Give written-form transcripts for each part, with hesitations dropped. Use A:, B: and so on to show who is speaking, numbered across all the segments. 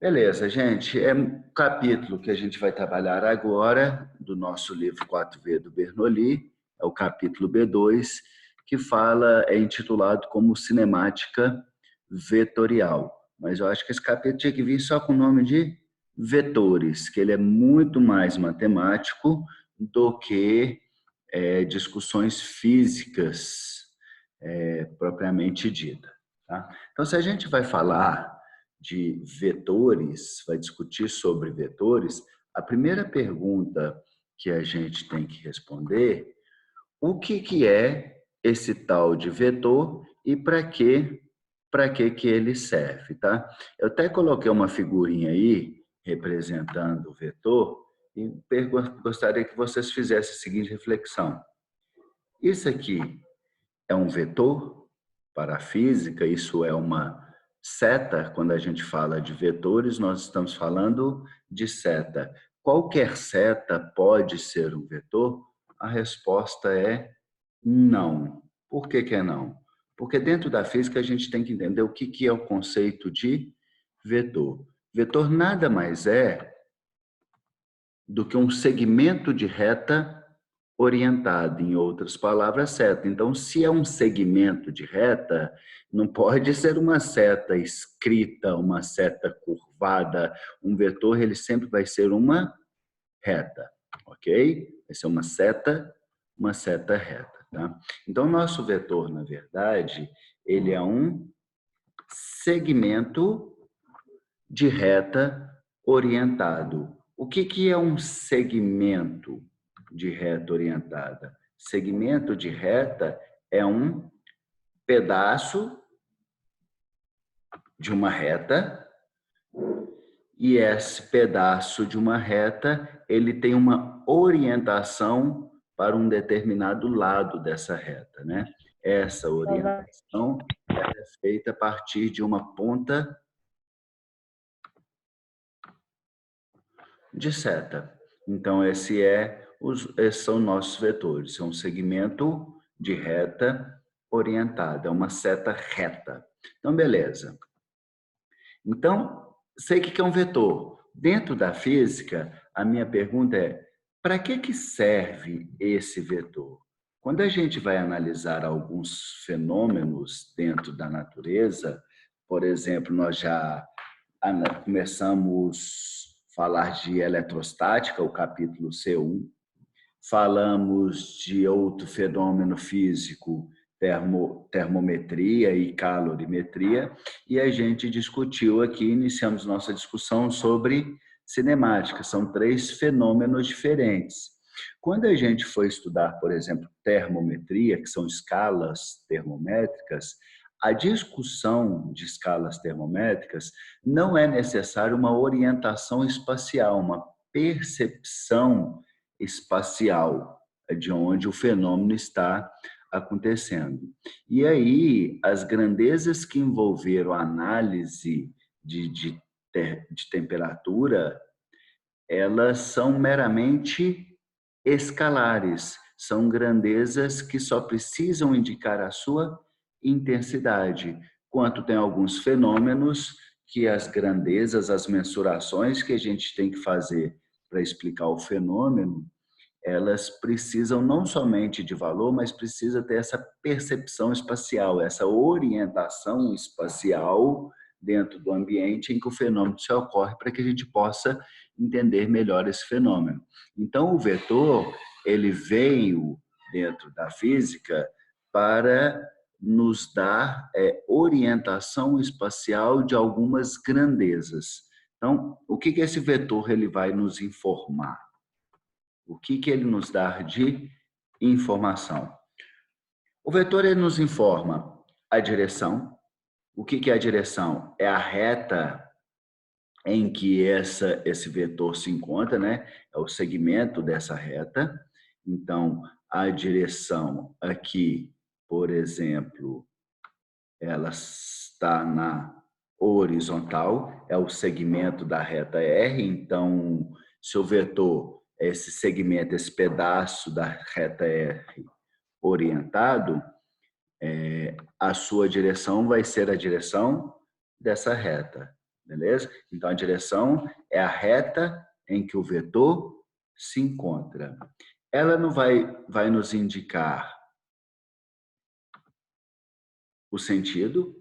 A: Beleza, gente. É um capítulo que a gente vai trabalhar agora do nosso livro 4V do Bernoulli, é o capítulo B2, que é intitulado como Cinemática Vetorial. Mas eu acho que esse capítulo tinha que vir só com o nome de vetores, que ele é muito mais matemático do que discussões físicas propriamente dita. Tá? Então, se a gente vai falar de vetores, vai discutir sobre vetores, a primeira pergunta que a gente tem que responder: o que é esse tal de vetor e para que ele serve, tá? Eu até coloquei uma figurinha aí representando o vetor e gostaria que vocês fizessem a seguinte reflexão: isso aqui é um vetor para a física, isso é uma seta. Quando a gente fala de vetores, nós estamos falando de seta. Qualquer seta pode ser um vetor? A resposta é não. Por que que é não? Porque dentro da física a gente tem que entender o que é o conceito de vetor. Vetor nada mais é do que um segmento de reta orientada, em outras palavras, seta. Então, se é um segmento de reta, não pode ser uma seta escrita, uma seta curvada. Um vetor, ele sempre vai ser uma reta, ok? Vai ser uma seta reta, tá? Então, nosso vetor, na verdade, ele é um segmento de reta orientado. O que é um segmento de reta orientada? Segmento de reta é um pedaço de uma reta, e esse pedaço de uma reta, ele tem uma orientação para um determinado lado dessa reta, né? Essa orientação é feita a partir de uma ponta de seta. Então, esses são nossos vetores. É um segmento de reta orientada, é uma seta reta. Então, beleza. Então, sei o que é um vetor. Dentro da física, a minha pergunta é: para que serve esse vetor? Quando a gente vai analisar alguns fenômenos dentro da natureza, por exemplo, nós já começamos a falar de eletrostática, o capítulo C1, falamos de outro fenômeno físico, termometria e calorimetria, e a gente discutiu aqui, iniciamos nossa discussão sobre cinemática. São três fenômenos diferentes. Quando a gente foi estudar, por exemplo, termometria, que são escalas termométricas, a discussão de escalas termométricas não é necessário uma orientação espacial, uma percepção espacial de onde o fenômeno está acontecendo. E aí, as grandezas que envolveram a análise de temperatura, elas são meramente escalares, são grandezas que só precisam indicar a sua intensidade, quanto tem alguns fenômenos que as grandezas, as mensurações que a gente tem que fazer para explicar o fenômeno, elas precisam não somente de valor, mas precisa ter essa percepção espacial, essa orientação espacial dentro do ambiente em que o fenômeno se ocorre, para que a gente possa entender melhor esse fenômeno. Então, o vetor, ele veio dentro da física para nos dar orientação espacial de algumas grandezas. Então, o que esse vetor ele vai nos informar? O que ele nos dá de informação? O vetor ele nos informa a direção. O que é a direção? É a reta em que esse vetor se encontra, né? É o segmento dessa reta. Então, a direção aqui, por exemplo, ela está na horizontal, é o segmento da reta R. Então, se o vetor é esse segmento, esse pedaço da reta R orientado, a sua direção vai ser a direção dessa reta, beleza? Então, a direção é a reta em que o vetor se encontra. Ela não vai nos indicar o sentido,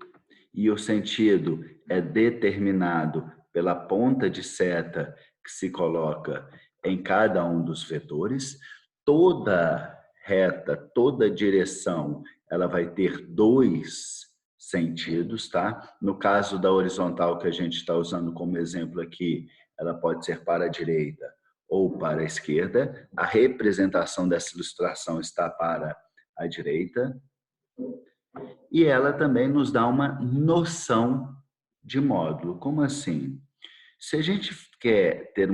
A: e o sentido é determinado pela ponta de seta que se coloca em cada um dos vetores. Toda reta, toda direção, ela vai ter dois sentidos, tá? No caso da horizontal que a gente está usando como exemplo aqui, ela pode ser para a direita ou para a esquerda. A representação dessa ilustração está para a direita. E ela também nos dá uma noção de módulo. Como assim? Se a gente quer ter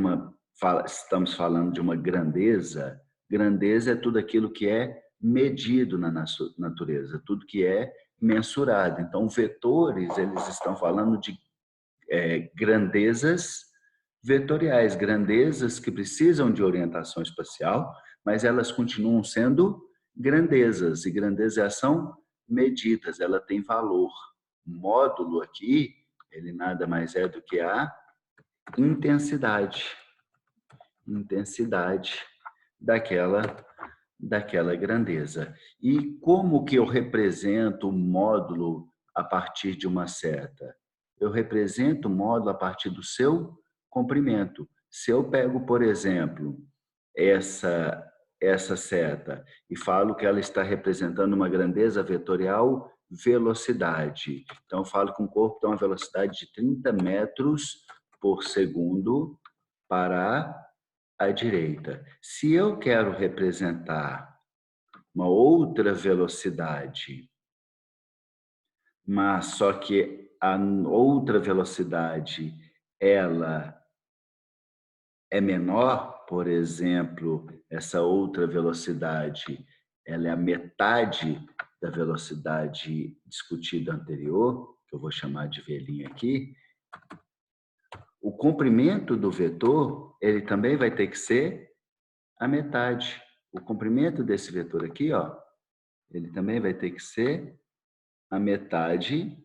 A: estamos falando de uma grandeza, grandeza é tudo aquilo que é medido na natureza, tudo que é mensurado. Então, vetores, eles estão falando de grandezas vetoriais, grandezas que precisam de orientação espacial, mas elas continuam sendo grandezas, e grandezas são medidas, ela tem valor. O módulo aqui, ele nada mais é do que a intensidade daquela grandeza. E como que eu represento o módulo a partir de uma seta? Eu represento o módulo a partir do seu comprimento. Se eu pego, por exemplo, essa seta e falo que ela está representando uma grandeza vetorial velocidade. Então, eu falo que um corpo tem uma velocidade de 30 metros por segundo para a direita. Se eu quero representar uma outra velocidade, mas só que a outra velocidade ela é menor, por exemplo, essa outra velocidade, ela é a metade da velocidade discutida anterior, que eu vou chamar de V' aqui, o comprimento do vetor, ele também vai ter que ser a metade. O comprimento desse vetor aqui, ó, ele também vai ter que ser a metade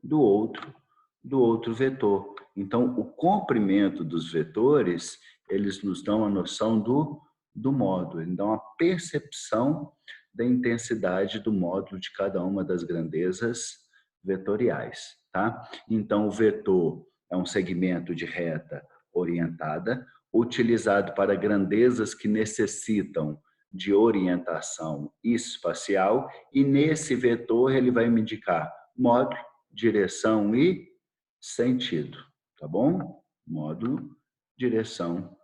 A: do outro vetor. Então, o comprimento dos vetores, eles nos dão a noção do módulo, eles dão a percepção da intensidade do módulo de cada uma das grandezas vetoriais, tá? Então, o vetor é um segmento de reta orientada, utilizado para grandezas que necessitam de orientação espacial, e nesse vetor ele vai me indicar módulo, direção e sentido, tá bom? Módulo, direção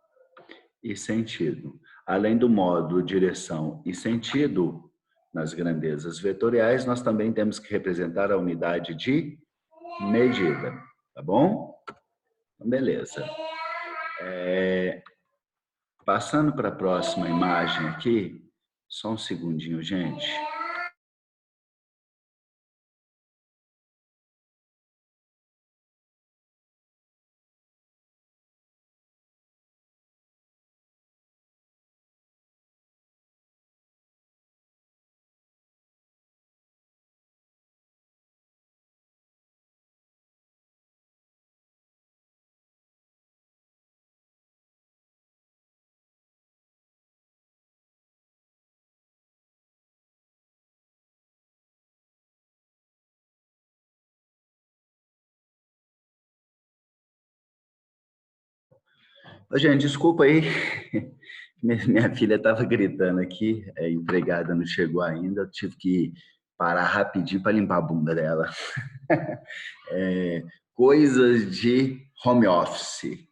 A: e sentido. Além do módulo, direção e sentido, nas grandezas vetoriais, nós também temos que representar a unidade de medida, tá bom? Então, beleza. Passando para a próxima imagem aqui, só um segundinho, gente. Gente, desculpa aí, minha filha estava gritando aqui, a empregada não chegou ainda, eu tive que parar rapidinho para limpar a bunda dela. Coisas de home office.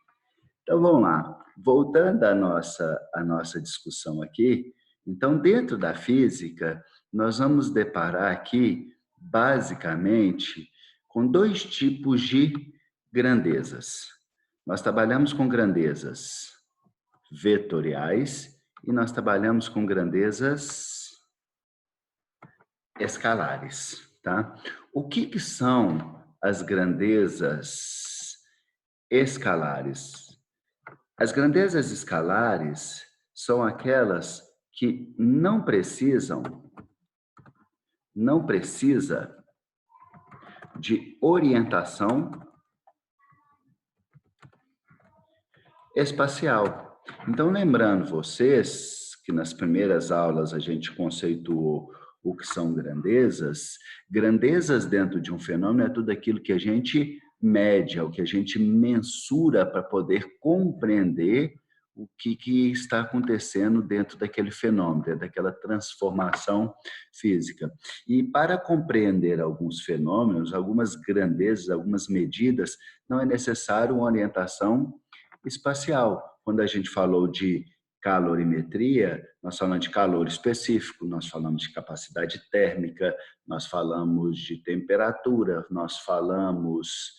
A: Então vamos lá, voltando à nossa discussão aqui, então dentro da física, nós vamos deparar aqui, basicamente, com dois tipos de grandezas. Nós trabalhamos com grandezas vetoriais e nós trabalhamos com grandezas escalares, tá? O que são as grandezas escalares? As grandezas escalares são aquelas que não precisa de orientação espacial. Então, lembrando vocês que nas primeiras aulas a gente conceituou o que são grandezas. Grandezas dentro de um fenômeno é tudo aquilo que a gente mede, é o que a gente mensura para poder compreender o que está acontecendo dentro daquele fenômeno, dentro daquela transformação física. E para compreender alguns fenômenos, algumas grandezas, algumas medidas, não é necessário uma orientação espacial. Quando a gente falou de calorimetria, nós falamos de calor específico, nós falamos de capacidade térmica, nós falamos de temperatura, nós falamos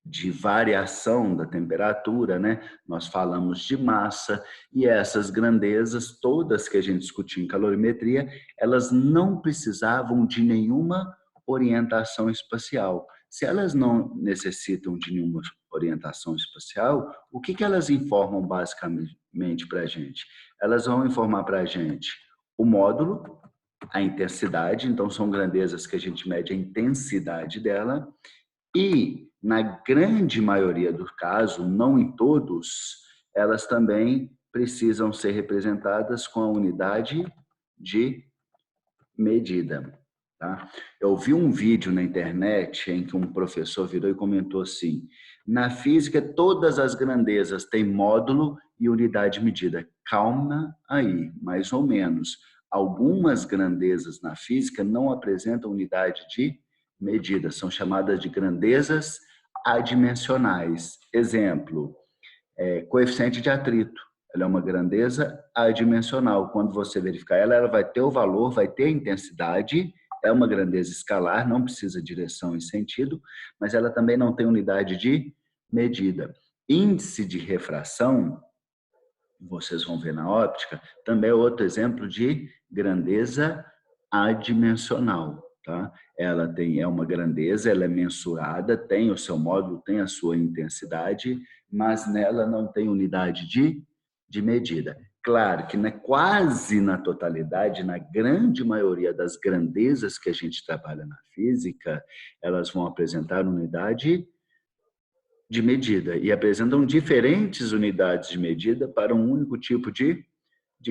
A: de variação da temperatura, né? Nós falamos de massa, e essas grandezas todas que a gente discutiu em calorimetria, elas não precisavam de nenhuma orientação espacial. Se elas não necessitam de nenhuma orientação espacial, o que elas informam basicamente para a gente? Elas vão informar para a gente o módulo, a intensidade, então são grandezas que a gente mede a intensidade dela, e, na grande maioria dos casos, não em todos, elas também precisam ser representadas com a unidade de medida. Tá? Eu vi um vídeo na internet em que um professor virou e comentou assim: na física, todas as grandezas têm módulo e unidade de medida. Calma aí, mais ou menos. Algumas grandezas na física não apresentam unidade de medida, são chamadas de grandezas adimensionais. Exemplo, coeficiente de atrito. Ela é uma grandeza adimensional. Quando você verificar ela, ela vai ter o valor, vai ter a intensidade, é uma grandeza escalar, não precisa de direção e sentido, mas ela também não tem unidade de medida. Índice de refração, vocês vão ver na óptica, também é outro exemplo de grandeza adimensional. Tá? Ela é uma grandeza, ela é mensurada, tem o seu módulo, tem a sua intensidade, mas nela não tem unidade de medida. Claro que quase na totalidade, na grande maioria das grandezas que a gente trabalha na física, elas vão apresentar unidade de medida e apresentam diferentes unidades de medida para um único tipo de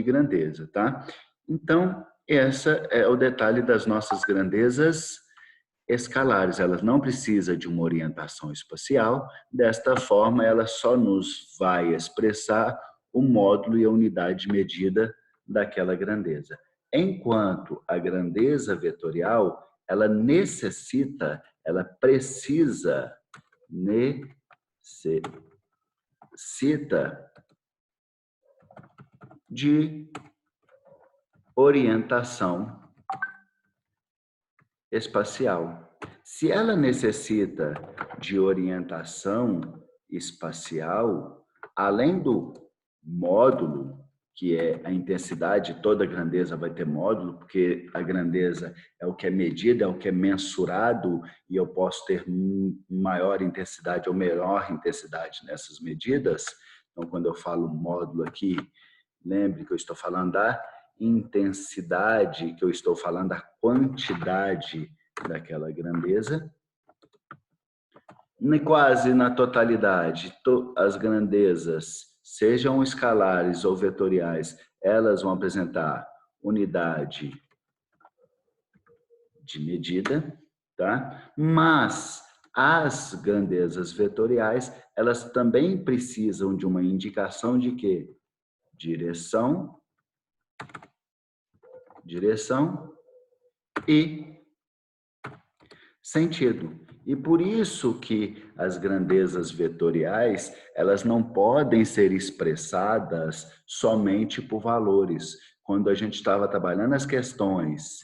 A: grandeza, tá? Então, essa é o detalhe das nossas grandezas escalares. Elas não precisam de uma orientação espacial, desta forma ela só nos vai expressar o módulo e a unidade de medida daquela grandeza. Enquanto a grandeza vetorial, ela necessita, ela precisa, necessita de orientação espacial. Se ela necessita de orientação espacial, além do módulo, que é a intensidade, toda grandeza vai ter módulo, porque a grandeza é o que é medido, é o que é mensurado, e eu posso ter maior intensidade ou menor intensidade nessas medidas. Então, quando eu falo módulo aqui, lembre que eu estou falando da intensidade, que eu estou falando da quantidade daquela grandeza. Quase na totalidade, as grandezas, sejam escalares ou vetoriais, elas vão apresentar unidade de medida, tá? Mas as grandezas vetoriais, elas também precisam de uma indicação de quê? Direção e sentido. E por isso que as grandezas vetoriais, elas não podem ser expressadas somente por valores. Quando a gente estava trabalhando as questões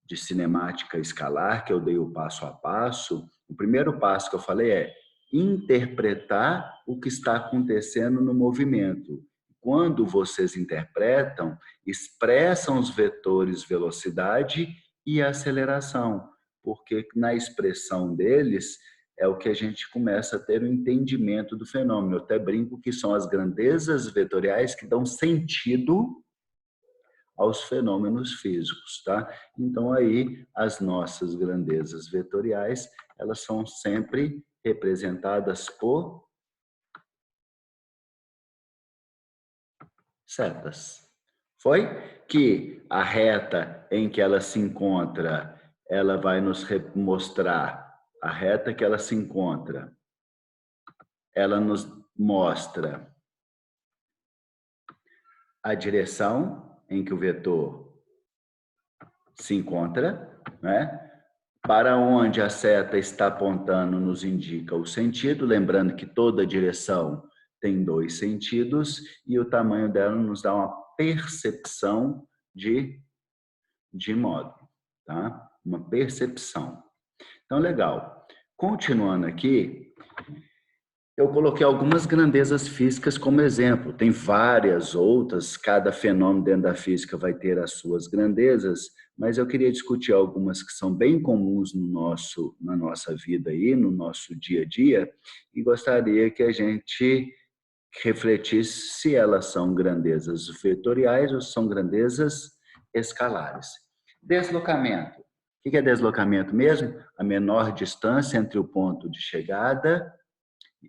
A: de cinemática escalar, que eu dei o passo a passo, o primeiro passo que eu falei é interpretar o que está acontecendo no movimento. Quando vocês interpretam, expressam os vetores velocidade e aceleração, porque na expressão deles é o que a gente começa a ter o entendimento do fenômeno. Eu até brinco que são as grandezas vetoriais que dão sentido aos fenômenos físicos, tá? Então aí as nossas grandezas vetoriais, elas são sempre representadas por setas. Foi? Que a reta em que ela se encontra, ela vai nos mostrar a reta que ela se encontra. Ela nos mostra a direção em que o vetor se encontra, né? Para onde a seta está apontando nos indica o sentido, lembrando que toda direção tem 2 sentidos e o tamanho dela nos dá uma percepção de módulo, tá? Uma percepção. Então, legal. Continuando aqui, eu coloquei algumas grandezas físicas como exemplo. Tem várias outras, cada fenômeno dentro da física vai ter as suas grandezas, mas eu queria discutir algumas que são bem comuns na nossa vida aí, no nosso dia a dia, e gostaria que a gente refletisse se elas são grandezas vetoriais ou são grandezas escalares. Deslocamento. O que é deslocamento mesmo? A menor distância entre o ponto de chegada,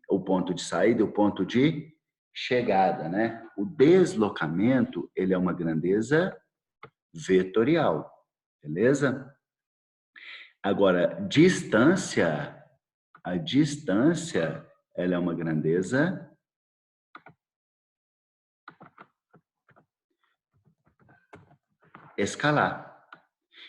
A: o ponto de saída e o ponto de chegada, né? O deslocamento, ele é uma grandeza vetorial, beleza? Agora, a distância, ela é uma grandeza escalar.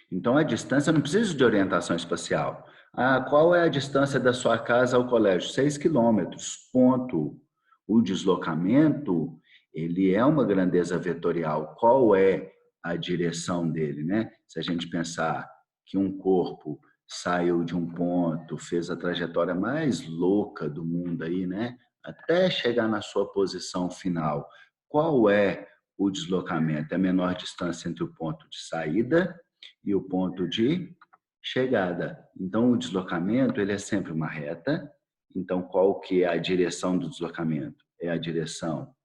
A: Então, a distância, eu não preciso de orientação espacial. Ah, qual é a distância da sua casa ao colégio? 6 quilômetros, ponto. O deslocamento, ele é uma grandeza vetorial. Qual é a direção dele, né? Se a gente pensar que um corpo saiu de um ponto, fez a trajetória mais louca do mundo aí, né? Até chegar na sua posição final. Qual é o deslocamento? É a menor distância entre o ponto de saída e o ponto de chegada. Então, o deslocamento, ele é sempre uma reta. Então, qual que é a direção do deslocamento? É a direção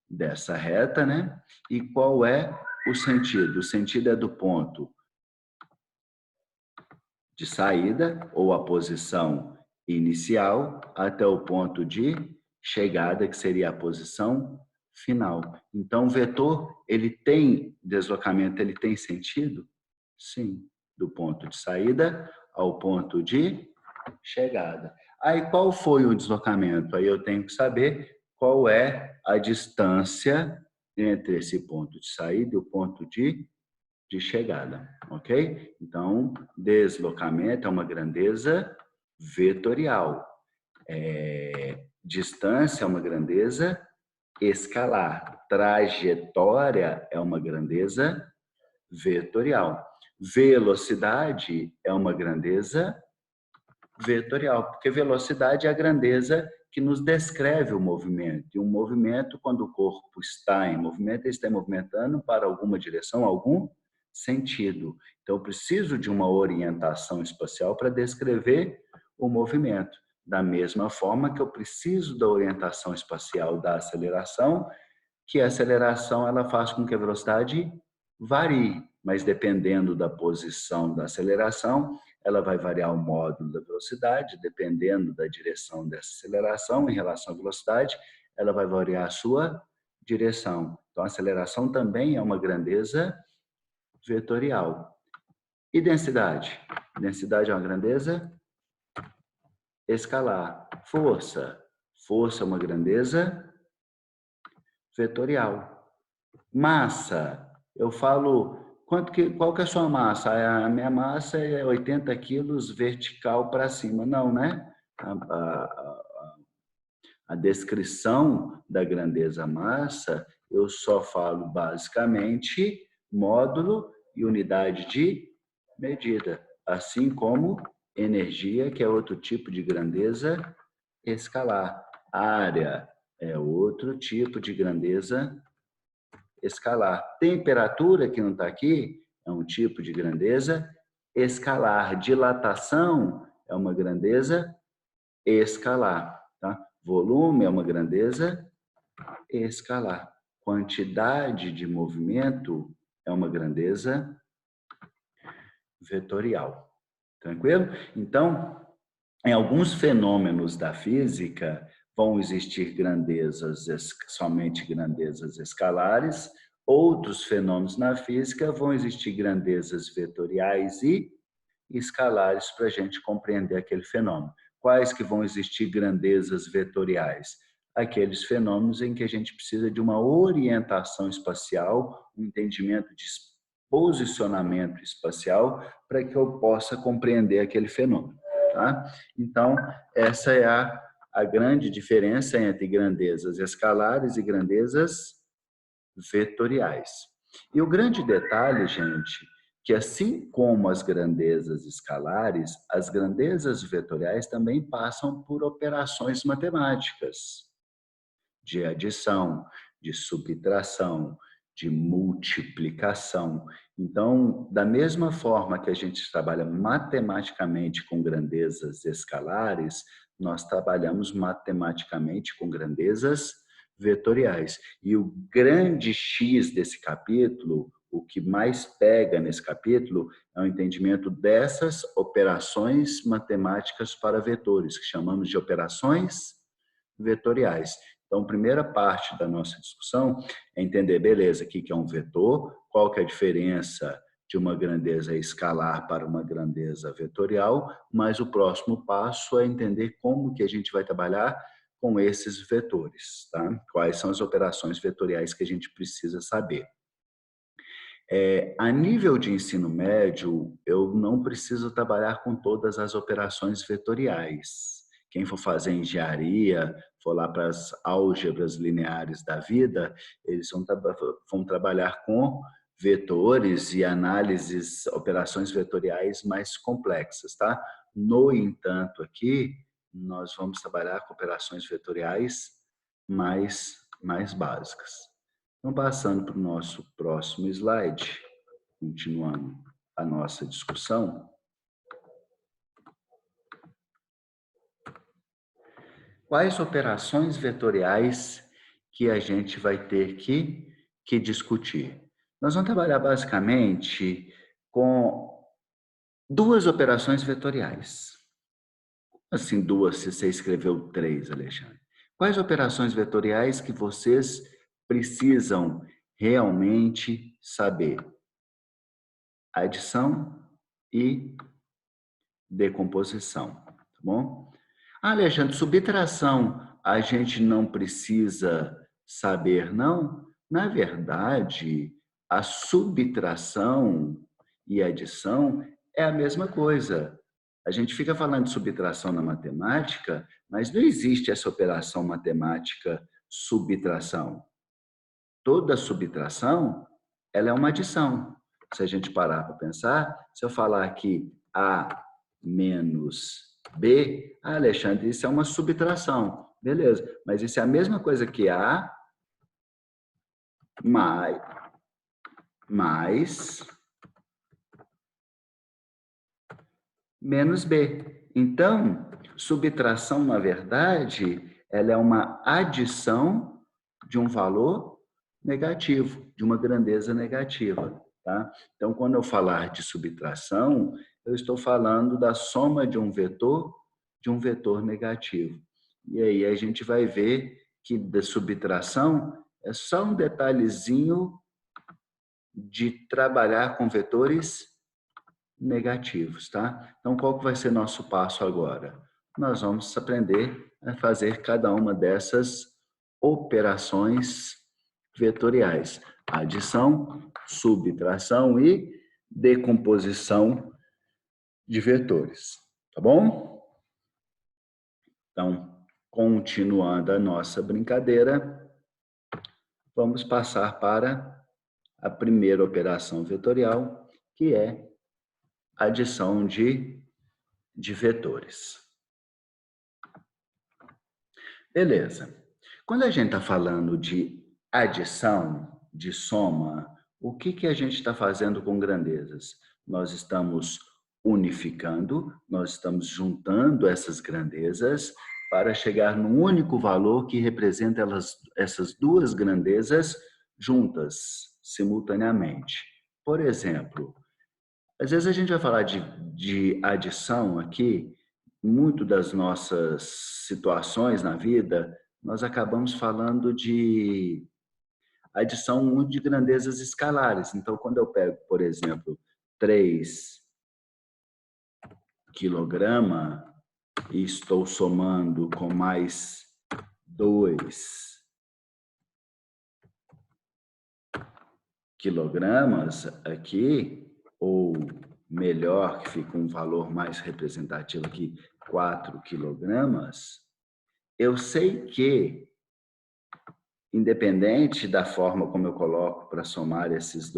A: dessa reta, né? E qual é o sentido? O sentido é do ponto de saída, ou a posição inicial, até o ponto de chegada, que seria a posição final. Então, o vetor, ele tem deslocamento, ele tem sentido? Sim, do ponto de saída ao ponto de chegada. Aí, qual foi o deslocamento? Aí eu tenho que saber qual é a distância entre esse ponto de saída e o ponto de chegada, ok? Então, deslocamento é uma grandeza vetorial. Distância é uma grandeza escalar. Trajetória é uma grandeza vetorial. Velocidade é uma grandeza vetorial, porque velocidade é a grandeza que nos descreve o movimento. E um movimento, quando o corpo está em movimento, ele está movimentando para alguma direção, algum sentido. Então, eu preciso de uma orientação espacial para descrever o movimento. Da mesma forma que eu preciso da orientação espacial da aceleração, que a aceleração ela faz com que a velocidade varie, mas dependendo da posição da aceleração, ela vai variar o módulo da velocidade, dependendo da direção dessa aceleração em relação à velocidade, ela vai variar a sua direção. Então, a aceleração também é uma grandeza vetorial. E densidade? Densidade é uma grandeza escalar. Força. Força é uma grandeza vetorial. Massa. Eu falo, qual que é a sua massa? A minha massa é 80 quilos vertical para cima. Não, né? A descrição da grandeza massa, eu só falo basicamente módulo e unidade de medida, assim como energia, que é outro tipo de grandeza escalar. Área é outro tipo de grandeza escalar. Temperatura, que não está aqui, é um tipo de grandeza escalar. Dilatação é uma grandeza escalar. Tá? Volume é uma grandeza escalar. Quantidade de movimento é uma grandeza vetorial. Tranquilo? Então, em alguns fenômenos da física, vão existir grandezas, somente grandezas escalares. Outros fenômenos na física vão existir grandezas vetoriais e escalares para a gente compreender aquele fenômeno. Quais que vão existir grandezas vetoriais? Aqueles fenômenos em que a gente precisa de uma orientação espacial, um entendimento de posicionamento espacial, para que eu possa compreender aquele fenômeno. Tá? Então, essa é a grande diferença entre grandezas escalares e grandezas vetoriais. E o grande detalhe, gente, que assim como as grandezas escalares, as grandezas vetoriais também passam por operações matemáticas de adição, de subtração, de multiplicação. Então, da mesma forma que a gente trabalha matematicamente com grandezas escalares, nós trabalhamos matematicamente com grandezas vetoriais. E o grande X desse capítulo, o que mais pega nesse capítulo, é o entendimento dessas operações matemáticas para vetores, que chamamos de operações vetoriais. Então, a primeira parte da nossa discussão é entender, beleza, o que é um vetor, qual que é a diferença de uma grandeza escalar para uma grandeza vetorial, mas o próximo passo é entender como que a gente vai trabalhar com esses vetores, tá? Quais são as operações vetoriais que a gente precisa saber. A nível de ensino médio, eu não preciso trabalhar com todas as operações vetoriais. Quem for fazer engenharia, for lá para as álgebras lineares da vida, eles vão trabalhar com vetores e análises, operações vetoriais mais complexas, tá? No entanto, aqui, nós vamos trabalhar com operações vetoriais mais básicas. Então, passando para o nosso próximo slide, continuando a nossa discussão. Quais operações vetoriais que a gente vai ter que discutir? Nós vamos trabalhar basicamente com duas operações vetoriais. Assim, duas, se você escreveu três, Alexandre. Quais operações vetoriais que vocês precisam realmente saber? Adição e decomposição, tá bom? Alexandre, subtração a gente não precisa saber, não? Na verdade, a subtração e adição é a mesma coisa. A gente fica falando de subtração na matemática, mas não existe essa operação matemática subtração. Toda subtração, ela é uma adição. Se a gente parar para pensar, se eu falar aqui A menos B, Alexandre, isso é uma subtração. Beleza, mas isso é a mesma coisa que A mais menos B. Então, subtração, na verdade, ela é uma adição de um valor negativo, de uma grandeza negativa. Tá? Então, quando eu falar de subtração, eu estou falando da soma de um vetor negativo. E aí a gente vai ver que da subtração é só um detalhezinho de trabalhar com vetores negativos, tá? Então, qual que vai ser nosso passo agora? Nós vamos aprender a fazer cada uma dessas operações vetoriais. Adição, subtração e decomposição de vetores, tá bom? Então, continuando a nossa brincadeira, vamos passar para a primeira operação vetorial, que é adição de vetores. Beleza. Quando a gente está falando de adição, de soma, o que a gente está fazendo com grandezas? Nós estamos unificando, nós estamos juntando essas grandezas para chegar num único valor que representa essas duas grandezas juntas, simultaneamente. Por exemplo, às vezes a gente vai falar de adição aqui muito das nossas situações na vida, nós acabamos falando de adição muito de grandezas escalares. Então, quando eu pego, por exemplo, 3 quilograma e estou somando com mais 2 quilogramas aqui, ou melhor, que fica um valor mais representativo aqui, 4 quilogramas, eu sei que, independente da forma como eu coloco para somar essas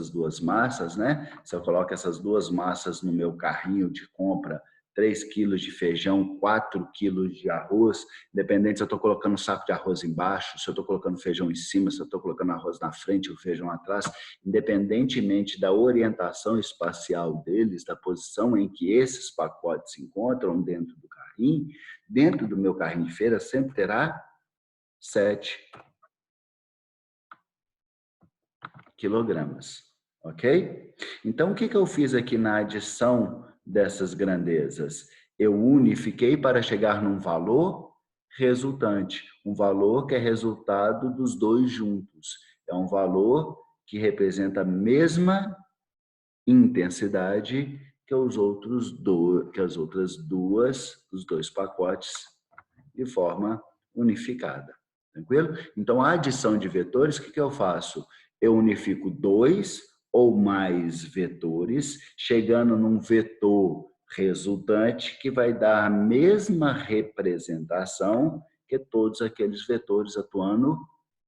A: duas massas, né? Se eu coloco essas duas massas no meu carrinho de compra, 3 quilos de feijão, 4 quilos de arroz, independente se eu estou colocando um saco de arroz embaixo, se eu estou colocando feijão em cima, se eu estou colocando arroz na frente e o feijão atrás, independentemente da orientação espacial deles, da posição em que esses pacotes se encontram dentro do carrinho, dentro do meu carrinho de feira sempre terá 7 quilogramas, ok? Então, o que eu fiz aqui na adição dessas grandezas? Eu unifiquei para chegar num valor resultante, um valor que é resultado dos dois juntos. É um valor que representa a mesma intensidade que os os dois pacotes de forma unificada. Tranquilo? Então, a adição de vetores, o que eu faço? Eu unifico 2 ou mais vetores, chegando num vetor resultante que vai dar a mesma representação que todos aqueles vetores atuando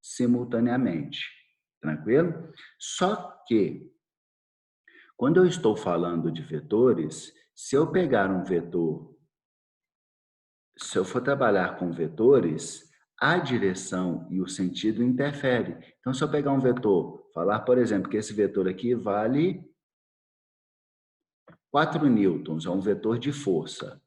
A: simultaneamente. Tranquilo? Só que, quando eu estou falando de vetores, se eu pegar um vetor, se eu for trabalhar com vetores, a direção e o sentido interferem. Então, se eu pegar um vetor, falar, por exemplo, que esse vetor aqui vale 4 newtons, é um vetor de força.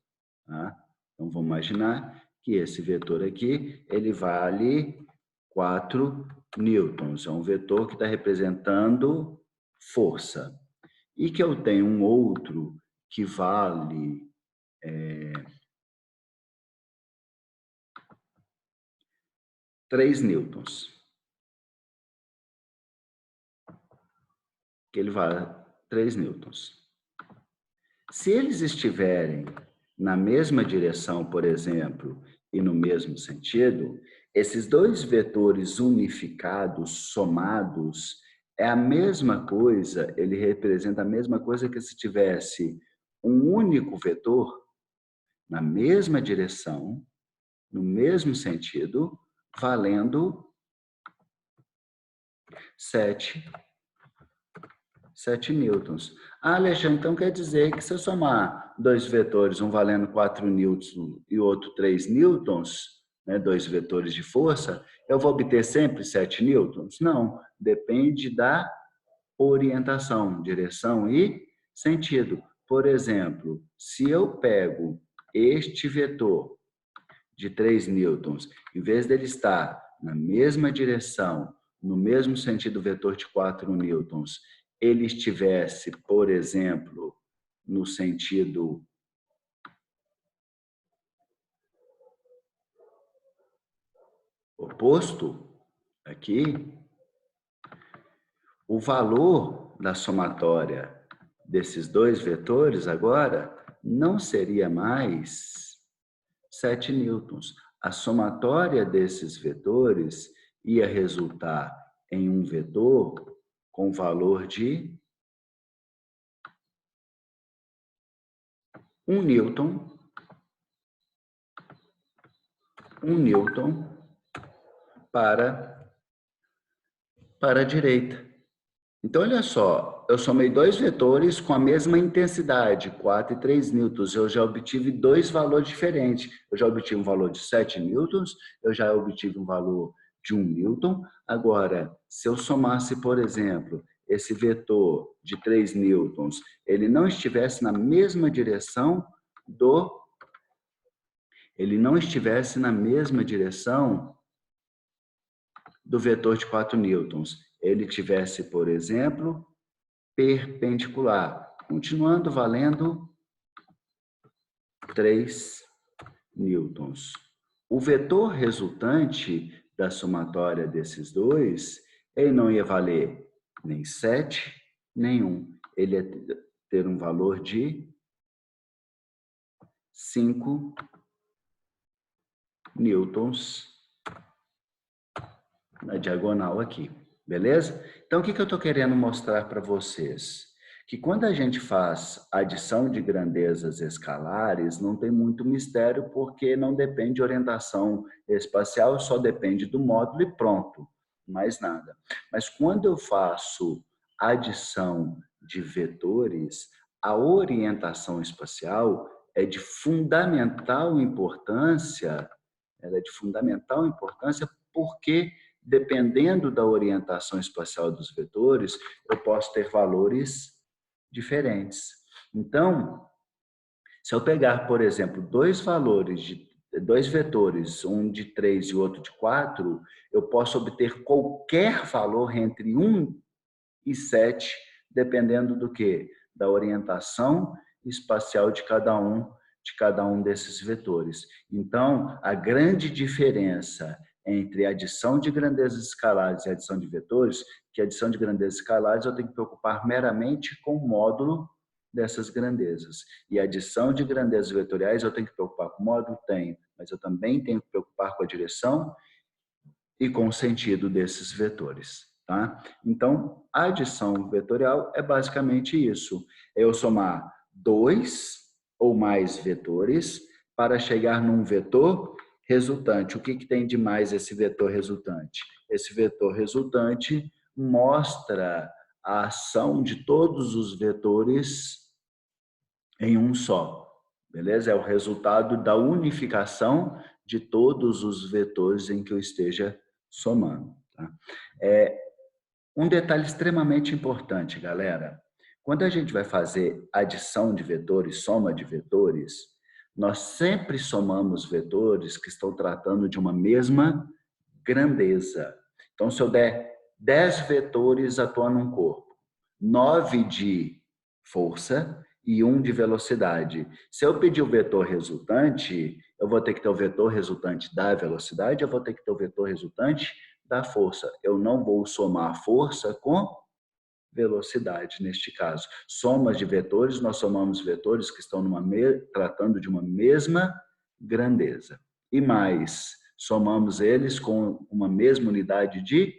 A: Tá? Então, vamos imaginar que esse vetor aqui, ele vale 4 newtons. É um vetor que está representando força. E que eu tenho um outro que vale 3 newtons. Que ele vale 3 newtons. Se eles estiverem na mesma direção, por exemplo, e no mesmo sentido, esses dois vetores unificados, somados, é a mesma coisa, ele representa a mesma coisa que se tivesse um único vetor na mesma direção, no mesmo sentido, valendo 7 newtons. Ah, Alexandre, então quer dizer que se eu somar dois vetores, um valendo 4 newtons e o outro 3 newtons, né, dois vetores de força, eu vou obter sempre 7 newtons? Não, depende da orientação, direção e sentido. Por exemplo, se eu pego este vetor de 3 newtons, em vez dele estar na mesma direção, no mesmo sentido vetor de 4 newtons, ele estivesse, por exemplo, no sentido oposto, aqui, o valor da somatória desses dois vetores agora não seria mais 7 newtons. A somatória desses vetores ia resultar em um vetor com valor de 1 newton, 1 newton para a direita. Então, olha só, eu somei dois vetores com a mesma intensidade, 4 e 3 newtons. Eu já obtive dois valores diferentes. Eu já obtive um valor de 7 newtons, eu já obtive um valor de 1 newton. Agora, se eu somasse, por exemplo, esse vetor de 3 newtons, ele não estivesse na mesma direção do... Ele não estivesse na mesma direção do vetor de 4 newtons. Ele tivesse, por exemplo, perpendicular, continuando valendo 3 newtons. O vetor resultante da somatória desses dois, ele não ia valer nem 7, nem 1. Ele ia ter um valor de 5 newtons na diagonal aqui, beleza? Então, o que eu estou querendo mostrar para vocês? Que quando a gente faz adição de grandezas escalares, não tem muito mistério, porque não depende de orientação espacial, só depende do módulo e pronto, mais nada. Mas quando eu faço adição de vetores, a orientação espacial é de fundamental importância, ela é de fundamental importância porque, dependendo da orientação espacial dos vetores, eu posso ter valores diferentes. Então, se eu pegar, por exemplo, dois vetores, um de 3 e outro de 4, eu posso obter qualquer valor entre 1 e 7, dependendo do quê? Da orientação espacial de cada um desses vetores. Então, a grande diferença entre a adição de grandezas escalares e a adição de vetores, que a adição de grandezas escalares eu tenho que preocupar meramente com o módulo dessas grandezas. E a adição de grandezas vetoriais eu tenho que preocupar com o módulo? Tenho, mas eu também tenho que preocupar com a direção e com o sentido desses vetores. Tá? Então, a adição vetorial é basicamente isso. É eu somar dois ou mais vetores para chegar num vetor resultante. O que tem de mais esse vetor resultante? Esse vetor resultante mostra a ação de todos os vetores em um só. Beleza? É o resultado da unificação de todos os vetores em que eu esteja somando. Tá? Um detalhe extremamente importante, galera. Quando a gente vai fazer adição de vetores, soma de vetores, nós sempre somamos vetores que estão tratando de uma mesma grandeza. Então, se eu der 10 vetores atuando num corpo, 9 de força e 1 de velocidade. Se eu pedir o vetor resultante, eu vou ter que ter o vetor resultante da velocidade, eu vou ter que ter o vetor resultante da força. Eu não vou somar força com velocidade neste caso. Somas de vetores, nós somamos vetores que estão tratando de uma mesma grandeza. E mais, somamos eles com uma mesma unidade de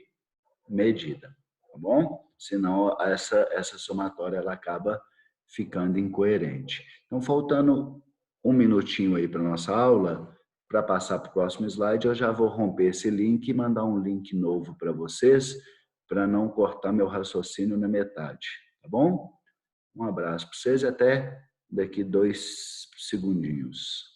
A: medida, tá bom? Senão essa somatória ela acaba ficando incoerente. Então, faltando um minutinho aí para nossa aula, para passar para o próximo slide, eu já vou romper esse link e mandar um link novo para vocês, para não cortar meu raciocínio na metade, tá bom? Um abraço para vocês e até daqui 2 segundinhos.